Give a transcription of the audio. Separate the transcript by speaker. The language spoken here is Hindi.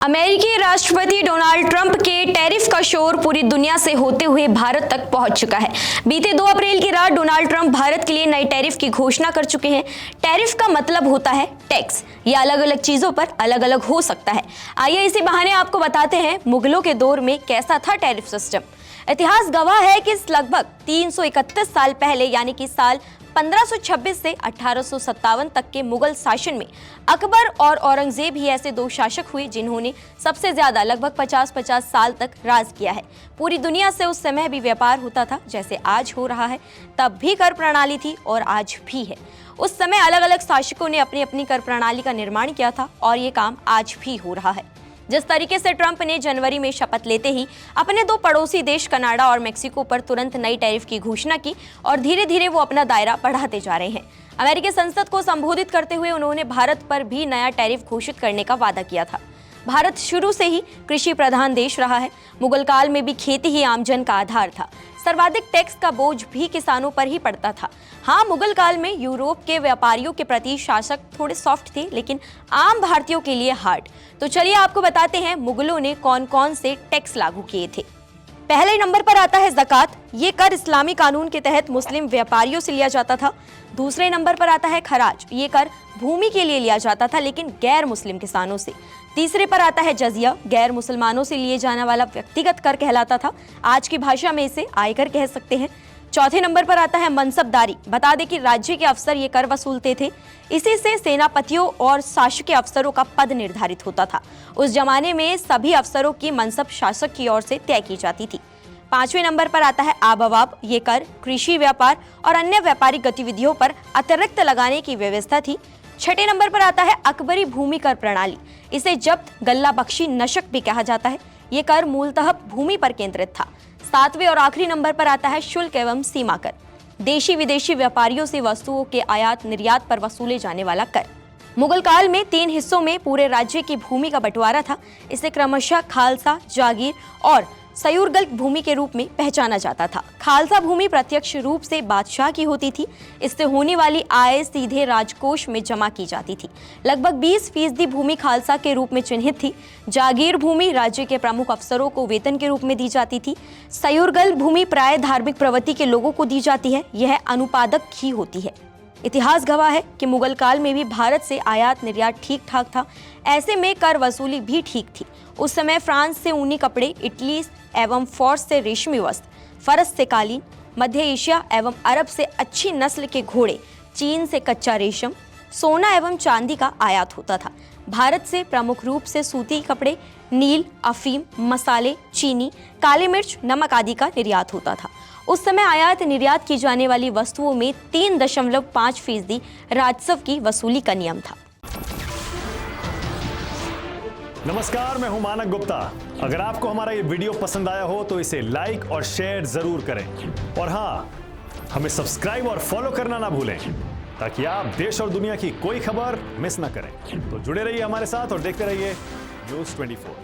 Speaker 1: अमेरिकी राष्ट्रपति डोनाल्ड ट्रंप के टैरिफ का शोर पूरी दुनिया से होते हुए भारत तक पहुंच चुका है। बीते 2 अप्रैल की रात डोनाल्ड ट्रंप भारत के लिए नए टैरिफ की घोषणा कर चुके हैं। टैरिफ का मतलब होता है टैक्स। ये अलग अलग चीजों पर अलग अलग हो सकता है। आइए इसी बहाने आपको बताते हैं मुगलों के दौर में कैसा था टैरिफ सिस्टम। इतिहास गवाह है कि लगभग 331 साल पहले यानी कि साल 1526 से 1857 तक के मुगल शासन में अकबर और औरंगजेब ही ऐसे 2 शासक हुए जिन्होंने सबसे ज्यादा लगभग 50-50 साल तक राज किया है। पूरी दुनिया से उस समय भी व्यापार होता था जैसे आज हो रहा है, तब भी कर प्रणाली थी और आज भी है। उस समय अलग अलग शासकों ने अपनी अपनी कर प्रणाली का निर्माण किया था और ये काम आज भी हो रहा है। जिस तरीके से ट्रंप ने जनवरी में शपथ लेते ही अपने 2 पड़ोसी देश कनाडा और मेक्सिको पर तुरंत नई टैरिफ की घोषणा की और धीरे धीरे वो अपना दायरा बढ़ाते जा रहे हैं। अमेरिकी संसद को संबोधित करते हुए उन्होंने भारत पर भी नया टैरिफ घोषित करने का वादा किया था। भारत शुरू से ही कृषि प्रधान देश रहा है। मुगल काल में भी खेती ही आमजन का आधार था। सर्वाधिक टैक्स का बोझ भी किसानों पर ही पड़ता था। हाँ, मुगल काल में यूरोप के व्यापारियों के प्रति शासक थोड़े सॉफ्ट थे, लेकिन आम भारतीयों के लिए हार्ड। तो चलिए आपको बताते हैं मुगलों ने कौन कौन से टैक्स लागू किए थे। पहले नंबर पर आता है ज़कात। ये कर इस्लामी कानून के तहत मुस्लिम व्यापारियों से लिया जाता था। दूसरे नंबर पर आता है खराज। ये कर भूमि के लिए लिया जाता था लेकिन गैर मुस्लिम किसानों से। तीसरे पर आता है जजिया। गैर मुसलमानों से लिए जाने वाला व्यक्तिगत कर कहलाता था। आज की भाषा में इसे आयकर कह सकते हैं। चौथे नंबर पर आता है मनसबदारी। बता दें कि राज्य के अफसर ये कर वसूलते थे। इसी से सेनापतियों और शासकीय अफसरों का पद निर्धारित होता था। उस जमाने में सभी अफसरों की मनसब शासक की ओर से तय की जाती थी। 5वें नंबर पर आता है आबवाब। ये कर कृषि व्यापार और अन्य व्यापारिक गतिविधियों पर अतिरिक्त लगाने की व्यवस्था थी। 6ठे नंबर पर आता है अकबरी भूमि कर प्रणाली। इसे जब्त, गल्ला बख्शी, नशक भी कहा जाता है। ये कर मूलतः भूमि पर केंद्रित था। 7वें और आखिरी नंबर पर आता है शुल्क एवं सीमा कर। देशी विदेशी व्यापारियों से वस्तुओं के आयात निर्यात पर वसूले जाने वाला कर। मुगल काल में 3 हिस्सों में पूरे राज्य की भूमि का बंटवारा था। इसे क्रमशः खालसा, जागीर और सयूरगल भूमि के रूप में पहचाना जाता था। खालसा भूमि प्रत्यक्ष रूप से बादशाह की होती थी। इससे होने वाली आय सीधे राजकोष में जमा की जाती थी। लगभग 20% भूमि खालसा के रूप में चिन्हित थी। जागीर भूमि राज्य के प्रमुख अफसरों को वेतन के रूप में दी जाती थी। सयूरगल भूमि प्राय धार्मिक प्रवृत्ति के लोगों को दी जाती है। यह अनुपादक ही होती है। इतिहास गवाह है कि मुगल काल में भी भारत से आयात निर्यात ठीक ठाक था। ऐसे में कर वसूली भी ठीक थी। उस समय फ्रांस से ऊनी कपड़े, इटली एवं फारस से रेशमी वस्त्र, फरस से कालीन, मध्य एशिया एवं अरब से अच्छी नस्ल के घोड़े, चीन से कच्चा रेशम, सोना एवं चांदी का आयात होता था। भारत से प्रमुख रूप से सूती कपड़े, नील, अफीम, मसाले, चीनी, काली मिर्च, नमक आदि का निर्यात होता था। उस समय आयात निर्यात की जाने वाली वस्तुओं में 3.5% राजस्व की वसूली का नियम था।
Speaker 2: नमस्कार, मैं हूं मानक गुप्ता। अगर आपको हमारा ये वीडियो पसंद आया हो तो इसे लाइक और शेयर जरूर करें और हाँ, हमें सब्सक्राइब और फॉलो करना ना भूलें ताकि आप देश और दुनिया की कोई खबर मिस ना करें। तो जुड़े रहिए हमारे साथ और देखते रहिए न्यूज़ 24।